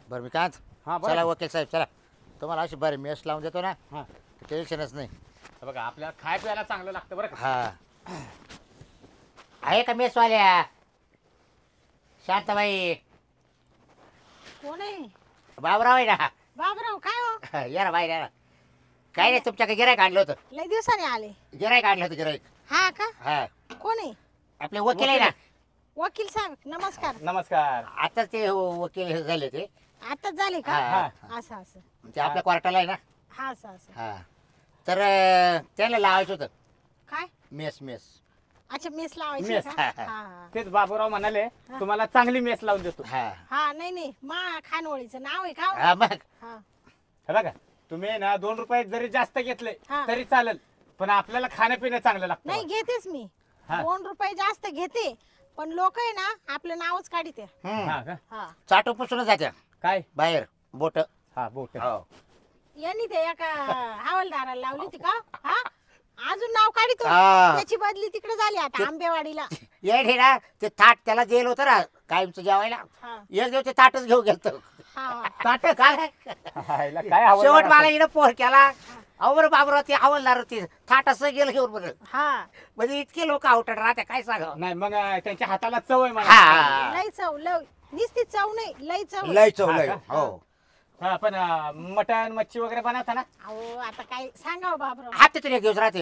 बरं मी काय हा चला बरं वकील साहेब चला तुम्हाला अशी बरी मेस लावून देतो ना हा टेन्शनच नाही. बघा आपल्याला खाय प्यायला चांगलं लागतं बरं का. हा आहे का मेसवाल्या शांताबाई कोण आहे? बाबराव आहे ना. बाबराव काय हो? या ना बाहेर या ना. काय नाही तुमच्याकडे गिरायक आणलं होतं. लय दिवसाने आले. गिरायक आणलं होतं गिरायक. हा का? हा कोण आहे? आपले वकील आहे ना. वकील साहेब नमस्कार. नमस्कार. आता ते वकील झाले ते. आताच झाले का? हा. असं असं. ते आपल्या क्वार्टरला आहे ना. हा असं असं. हा तर त्याला लावायचं होतं काय? Mess mess. अच्छा मेस लावायची मेस, का? हा, हा हा. हा. तेच बाबूराव म्हणाले तुम्हाला चांगली मेस लावून देतो. हा हा नाही नाही मा खानवळीचं नाव आहे का हो? हा मग हा हे बघा तुम्ही ना 2 रुपये जरी जास्त घेतले हा. तरी चालेल पण आपल्याला खाणं पिणं चांगलं लागतं. नाही घेतेच मी. हा. 2 रुपये जास्त घेते पण लोक आहे ना आपलं नावच काढीते. हा का? हा चाटू पुसून जात्या काय बाहेर बोट. हा बोट हो यांनी ते एका हवालदाराला लावली होती का? हा अजून नाव काढितो. हा. त्याची बदली तिकडे झाली आता आंबेवाडीला. ये ना ते ताट त्याला दिलं होतं ना कायमचं जेवायला. हा एक दिवस ते ताटच घेऊन गेलतो. हा ताट काय हायला काय आवडलं शेवट मला असं? हिनं पोर केला. अवर बाबराव ते आवडणार होती ताट असं गेलं घेऊन बरं. हा म्हणजे इतके लोक आवटत राहते काय सांगावं. नाही मग त्यांच्या हाताला चव आहे मला. हा लय चव लय नुसती चव नाही लय चव. लय चव हा लय. का? हो हा, पण मटण मच्छी वगैरे बनवता ना अहो आता काय सांगावं बाबराव. हप्त्यातून एक दिवस राहते.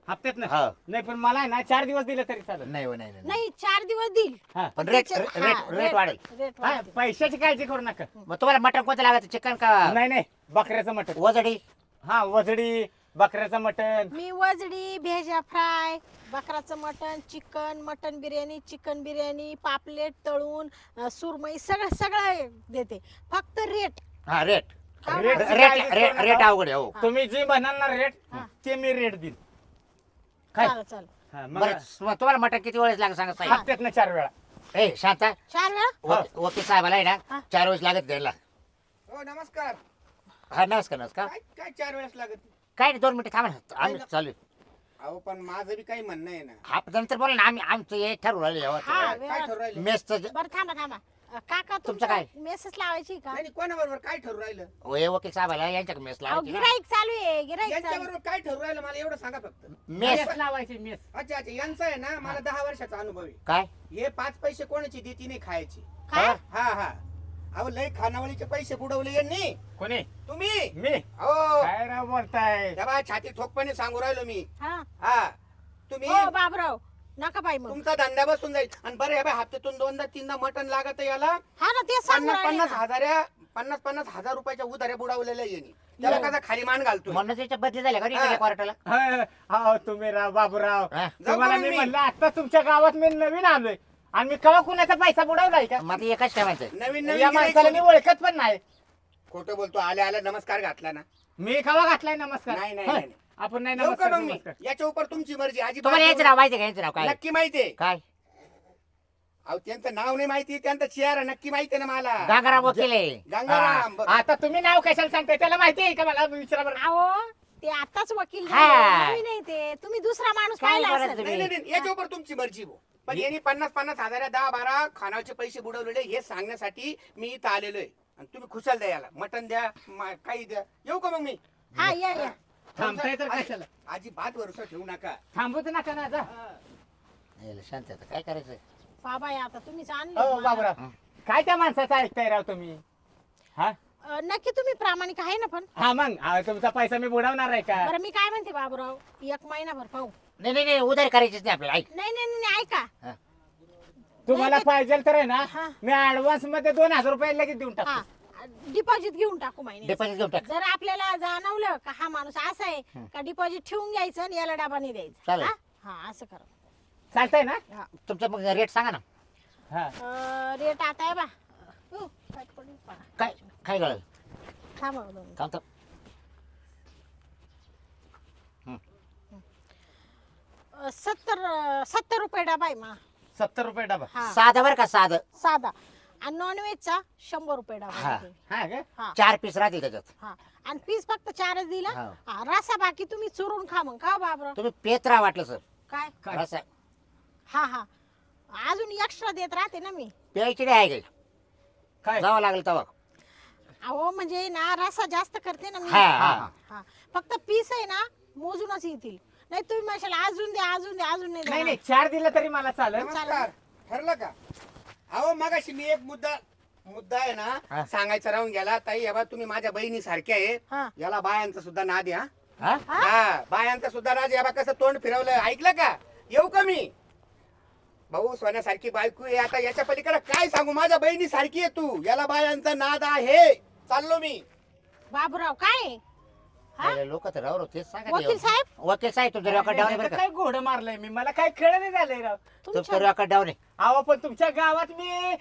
हप्त्यात ना हा नाही पण मला आहे ना 4 दिवस दिले तरी चालेल. नाही हो, नाही नाही. नाही 4 दिवस देईल. हा पण रेट हा, रेट वाढेल. रेट हा, वाढेल. पैशाची काळजी करू नका. मग तुम्हाला मटण कोणतं लागायचं चिकन का नाही नाही बकऱ्याचं मटण. वजडी. हा वजडी बकऱ्याचं मटण. मी वजडी भेजा फ्राय बकराचं मटण चिकन मटण बिर्याणी चिकन बिर्याणी पापलेट तळून सुरमई सगळं सगळं देते फक्त रेट. हा रेट हा, रेट रेट रेट रेट अवघड आहे हो. तुम्ही जी म्हणाल ना रेट हा. ते मी रेट देईन. काय चालेल चालेल. हा, मग बरं मग तुम्हाला मटण किती वेळेस लागेल सांगा साहेब. हप्त्यात ना 4 वेळा. ए शांता 4 वेळा. वकील साहेबाला आहे हा. ना 4 वेळेस लागत द्यायला. हो नमस्कार. हा नमस्कार नमस्कार. काय काय 4 वेळेस लागत? काय नाही 2 मिनिटं थांबा ना आम्ही चालू आहे. अहो पण माझं बी काही म्हणणं आहे ना. हा नंतर बोला ना आम्ही आमचं हे ठरवलं हा काय व्यवस्थित. ठरू राहिलं? मेसचं बरं थांबा थांबा काका तुमचं काय? मेसेज लावायची का? नाही कोणाबरोबर काय ठरू राहिलं? हे वकील साहेबाला यांच्याकडे मेस अहो लावायची ना. गिराईक चालू आहे गिराईक चालू आहे. यांच्याबरोबर काय ठरू राहिलं मला एवढं सांगा फक्त. मेस मेस लावायची मेस. अच्छा अच्छा यांचं आहे ना मला 10 वर्षाचा अनुभव आहे. काय हे 5 पैसे कोणाची देती नाही खायची. काय? हा हा. अहो लय खानावळीचे पैसे बुडवले यांनी. कोणी तुम्ही मी हो काय राव बोलताय. तेव्हा छाती ठोकपणे सांगू राहिलो मी. हा हा तुम्ही हो बाबराव नका बाई मग. तुमचा धंदा बसून जाईल आणि बरं हे बाय हप्त्यातून 2दा 3दा मटण लागत याला. हा ना ते सांगू 50 हजार रुपयाच्या उधाऱ्या बुडवलेल्या यांनी. त्याला कसा खाली मान घालतोय. म्हणून त्याच्या बदली झाल्या का हा. नाही क्वार्टरला. हा तुम्ही राव बाबूराव हा. तुम्हाला जाऊ मी मी. म्हणलं आता तुमच्या गावात मी नवीन आलोय आणि मी कवा कुणाचा पैसा बुडवलाय का मग आता एकच ठेवायचं. नवीन या नवीन माणसाला मी गिऱ्हाईक ओळखत पण नाही. खोटं बोलतो आल्या आल्या नमस्कार घातला ना. मी कवा घातलाय नमस्कार. नाही, नाही, होय. नाही. आपण नाही येऊ का नमस्कार मग मी? नमस्कार. याच्या उपर तुमची मर्जी अजिबात तुम्हाला यायचं नाव माहिती का यांचं नाव काय नक्की माहितीये. काय अहो त्यांचं नाव नाही माहिती त्यांचा चेहरा नक्की माहितीये ना मला. गांगराम वकील आहे. गंगाराम हा. आता तुम्ही नाव कशाला सांगताय त्याला माहिती आहे का मला विचारा बरं. अहो ते आताच वकील हा. झाले, नवीन आहे ते तुम्ही दुसरा माणूस काय पाहिला बोलत असेल. तुम्ही? नाही नाही नाही, याच्या उपर तुमची मर्जी हो. पण यांनी 50 हजार 10-12 खानाचे पैसे बुडवलेले हे सांगण्यासाठी मी इथं आलेलो आहे. आणि तुम्ही खुशाल द्या याला मटण द्या काही द्या. येऊ का मग मी? हा या या. थांबताय तर कशाला अजिबात भरोसा ठेवू नका. थांबूच नका ना जा. याला शांत आता काय करायचं. बाबा आता तुम्हीच हो आणले बाबूराव काय त्या माणसाचं ऐकताय राव तुम्ही. हा नक्की तुम्ही प्रामाणिक आहे ना पण. हा मग तुमचा पैसा मी बुडवणार आहे का. बरं मी काय म्हणते बाबूराव 1 महिनाभर पाहू. नाही नाही नाही उधारी करायचीच नाही आपल्याला. ऐक नाही नाही नाही ऐका. तुम्हाला नाही, पाहिजे तर आहे ना हा. मी ऍडव्हान्स मध्ये 2000 रुपये लगेच देऊन हा टाकतो. डिपॉझिट घेऊन टाकू महिन्यात. डिपॉझिट घेऊन टाक. जर आपल्याला जाणवलं का हा माणूस असा आहे का डिपॉझिट ठेवून घ्यायचं आणि याला डबा नाही द्यायचा. चालेल. हा? हा असं करा. चालतंय ना. तुमचं मग रेट सांगा ना. हा रेट आता आहे बा. काय पडेल पहा. काय काय गळ थांबा दोन मिनिटं. थांबतो. 70 रुपये डबा आहे मा. 70 रुपये डबा. हा साधं बरं का साधं. साधा आणि नॉनव्हेजचा 100 रुपये डबा हा. आहे. हा का. हा 4 पीस राहते त्याच्यात. हा आणि पीस फक्त 4च दिला. हा. हा, रसा बाकी तुम्ही चुरून खा मग का बाबरा. तुम्ही पेत्रा वाटलं सर. काय काय? रसा हा हा अजून एक्स्ट्रा देत राहते ना मी. प्यायची नाही आहे काय जावं लागलं तेव्हा. अहो म्हणजे ना रसा जास्त करते ना मी. हा हा हा फक्त पीस आहे ना मोजूनच येतील. नाही तुम्ही म्हशाल अजून द्या अजून द्या अजून नाही नाही देणार. नाही 4 दिलं तरी मला चालेल. नमस्कार ठरलं का? अहो मगाशी मी एक मुद्दा आहे हा. ना सांगायचा राहून गेला. ताई हे बघा, तुम्ही माझ्या बहिणी सारखे आहे. हा. याला बायांचा सुद्धा नाद आहे, हा? हा बायांचा सुद्धा नाद आहे. हे बघा कसं तोंड फिरवलं, ऐकलं का? येऊ का मी? भाऊ सोन्यासारखी बायको आहे. आता याच्या पलीकडे काय सांगू? माझ्या बहिणी सारखी आहे तू. याला बायांचा नाद आहे. चाललो मी. बाबूराव काय हा? लोक तर राव तेच सांगा वकील साहेब? वकील साहेब तुमचं रेकॉर्ड डाऊन आहे बरं का? काय घोड मारलंय मी, मला काय खेळ नाही झालंय राव. तुमचं रेकॉर्ड डाऊन आहे. अहो पण तुमच्या गावात मी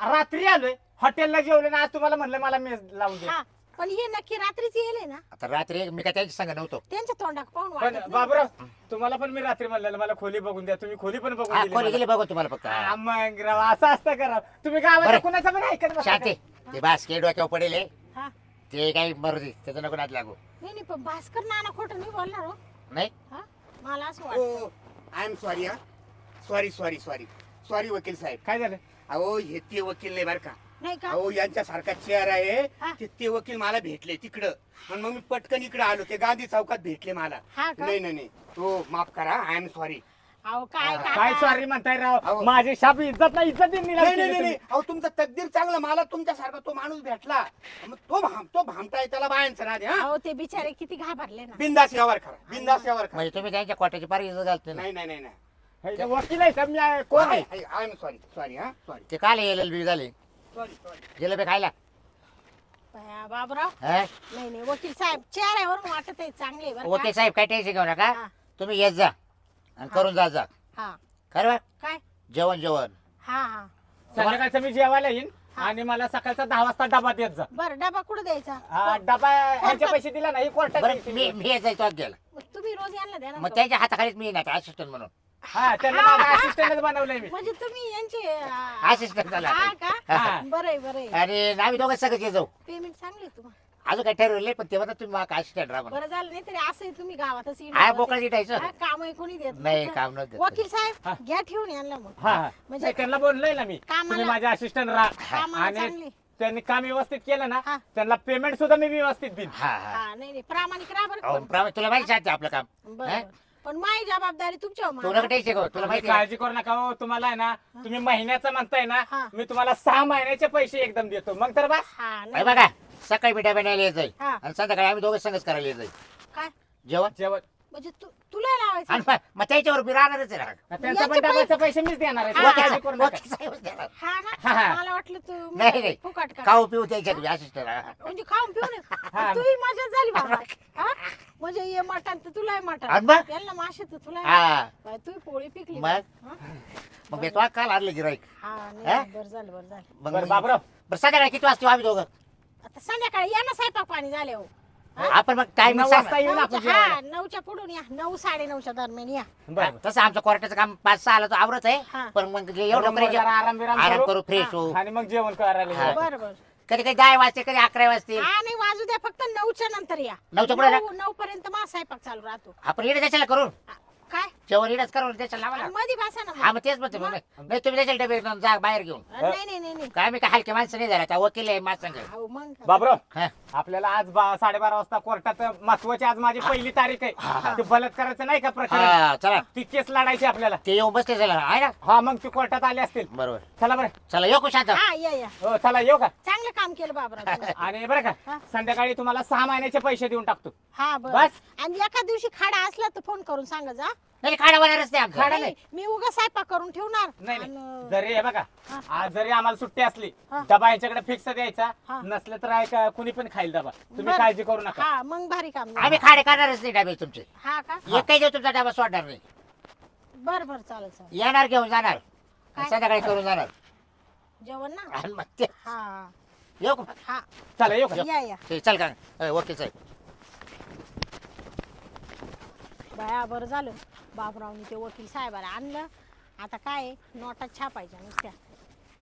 रात्री आलोय, हॉटेलला जेवलो ना, आज तुम्हाला म्हणलं मला मेज लावून दे. हा पण हे नक्की रात्रीच येले ना? आता रात्री मी काय त्यांची सांगा नव्हतो. त्यांच्या तोंडाक पाहून पण वाटत नाही. बाबूराव तुम्हाला पण मी रात्री म्हणलेलं मला खोली बघून द्या, तुम्ही खोली पण बघून हा दिली कोणी मला. गेले बघू तुम्हाला फक्त हा, मग राव असं असतं का राव? तुम्ही गावात बरं. कुणाचं पण ऐकत बसा शांती का? ते बास्केट डोक्यावर पडेल हे. हा ते काही मर्जी त्याचं नको नाद लागू. नाही नाही पण भास्कर नाना खोटं नाही बोलणार हो. नाही हा मला असं वाटतं. I am sorry. हा सॉरी सॉरी सॉरी सॉरी वकील साहेब. काय झालं? अहो हे ते वकील नाही बरं का? नाही का? अहो यांच्यासारखा चेअर आहे. हा. ते वकील मला भेटले तिकडं, आणि मग मी पटकन इकडे आलो. ते गांधी चौकात भेटले मला. हा का? नाही नाही नाही हो माफ करा, आय एम सॉरी. अहो काय काय काका? सॉरी म्हणताय राव? अहो. माझी शाप इज्जत नाही, इज्जत देऊन निघाली नाही नाही तुम्ही. नाही अहो तुमचं तकदीर चांगलं, मला तुमच्यासारखा तो माणूस भेटला. मग तो भामटाय, त्याला बायांचं नाद आहे. हा अहो ते बिचारे किती घाबरले ना. बिंदास यावर खरा, बिंदास यावर खरा. म्हणजे तुम्ही त्यांच्या कोट्याची पार इज्जत घालते ना. नाही नाही नाही नाही हे जे वकील आहे साहेब, मी कोण आहे? I am sorry sorry. हा सॉरी ते काल LLB झाले सॉरी सॉरी. जिलेबी खायला. बया, बाबूराव हा? नाही नाही वकील साहेब चेहऱ्यावरून वाटत आहे चांगले बरं वकील का? साहेब काय टेन्शन घेऊ नका. हा. तुम्ही येत जा आणि करून जा हा खरं काय? जेवण हा हा संध्याकाळचं मी जेवायला येईन हा. आणि मला सकाळचा 10 वाजता डबा देत जा. बरं डबा कुठं द्यायचा? हा, डबा ह्यांचे पैसे दिला नाही कोर्टात बरं देतील. मी येत जायचो गेला मग तुम्ही रोज यांना द्या ना मग तो. त्यांच्या हाताखालीच मी येणार असिस्टंट म्हणून. हा त्यांना माझा असिस्टंटच बनवलंय मी. म्हणजे तुम्ही यांचे असिस्टंट झाला हा आता. का? हा. बरं आहे बरं आहे. आणि आम्ही दोघं सगळे जाऊ. पेमेंट चांगली आहे तुम्हाला. अजून काय ठरवले पण तेव्हा तुम्ही मला असिस्टंट राहा म्हणून. बरं झालं नाही तरी असं तुम्ही गावातच हा मोकळं जिटायचं. काम कोणी देत नाही काम नव्हतं. वकील हा. साहेब घ्या ठेवून यांना मग हा हा. म्हणजे नाही, त्यांना बोललोय ना मी, कामाला- तुम्ही माझे असिस्टंट राहा. कामाला आणि चांगली. त्यांनी काम व्यवस्थित केलं ना, हा. त्यांना पेमेंट सुद्धा मी व्यवस्थित देईन. हा हा हा नाही नाही प्रामाणिक राहा बरं अहो, का? तुला माहिती आहे आपलं काम. बरं हा? बरं. पण माझी जबाबदारी तुमच्यावर तू माना. नका टेन्शन घेऊ. तुला तुम्ही माहिती आहे. काळजी करू नका हो. तुम्हाला आहे ना, तुम्ही महिन्याचं म्हणताय ना, हा. मी तुम्हाला 6 महिन्याचे पैसे एकदम देतो. मग तर बस. हा हे नाही बघा सकाळी मी डबा न्यायला येत जाईल हा. आणि संध्याकाळी आम्ही दोघं संगच करायला येत जाईल काय जेवण. जेवण म्हणजे तुला लावायचं आणि मग त्याच्यावर मी राहणारच आहे राग. त्यांचा पण याचे डब्याचे पैसे मीच देणार आहे. हा. तुम्ही काळजी करू नका. वकील साहेबच देणार. हा हा, ना हा. मला वाटलं तू नाही नाही फुकट का खाऊ पिऊ त्याच्यात मी असिस्टंट म्हणजे खाऊन पिऊन हा. तुही मजा झाली बाबा हा? म्हणजे ये मटण तर तुला आणि मटण मग? त्यांना मासे तर तुला हा तू पोळी पिकली मग? हा? मग मी तो काल आणलं गिराईक. हा हा? नाही बरं झालं बरं झालं मग बरं बाबराव, बरं संध्याकाळी किती वाजता येऊ आम्ही दोघं. आता संध्याकाळी या ना स्वयंपाक पाणी झाले हो आपण मग टाइम 9 वाजता येऊन आपण नऊच्या- हा जेवायला. 9च्या पुढून या 9 9:30च्या दरम्यान या बरं तसं आमचं कोर्टाचं काम 5-6 आला तर आवरत आहे. हा. पण मग एवढं मग जरा आराम बिराम आराम करू. करू फ्रेश हा. होऊ. आणि मग जेवण करायला हा. येऊ. बरं बरं कधी कधी 10 वाजते कधी 11 वाजते. हा नाही वाजू द्या फक्त 9च्या नंतर या 9च्या पुढे ना? 9 पर्यंत माझा स्वयंपाक चालू राहतो आपण इकडे त्याच्याला करून काय जेवण इकडेच करून त्याच्याला लावा ना. मध्ये बसा ना हा मग. मग तेच म्हणते मग नाही तुम्ही त्याच्याला डबे घेऊन जा बाहेर घेऊन. नाही नाही नाही नाही काय मी काय हलके माणसं नाही झाला आता वकील आहे माझ संग. हो मग बाबराव, हा. आपल्याला आज 12:30 वाजता कोर्टात महत्वाची आज माझी पहिली तारीख हा. आहे. ते बलात्काराचं नाही का प्रकरण, हा चला ती केस लढायची आपल्याला. ते येऊन बसते चला आहे ना. हा मग ते कोर्टात आले असतील. बरोबर चला बरं. चला येऊ शांत. हा या हो चला येऊ का? चांगलं काम केलं बाबराव तुम्ही. आणि बरं हा. का संध्याकाळी तुम्हाला 6 महिन्याचे पैसे देऊन टाकतो. हा बस बस. आणि एका दिवशी खाडा असला तर फोन करून सांगा जा नाही खाडा होणारच नाही आमचं. खाडा नाही, मी उगा स्वयंपाक करून ठेवणार नाही आणि- नाही जरी हे बघा हा. आज जरी आम्हाला सुट्टी असली हा. डबा यांच्याकडे फिक्स द्यायचा, हा. नसलं तर ऐका कुणी पण खाईल डबा. तुम्ही बरं. काळजी करू नका. हा मग भारी काम झालं. आम्ही खाडे करणारच नाही डबे तुमचे. हा का एक काही दिवस तुमचा डबा सोडणार नाही. बर बर चालेल चालेल येणार घेऊन जाणार काय? संध्याकाळी करून जाणार. जेवण ना आणि मग ते हा येऊ का? हा चला येऊ का? या या ते चल का वकील साहेब. बाया बरं झालं बाबरावनी ते वकील साहेबाला आणलं आता काय नोटा छापायच्या नुसत्या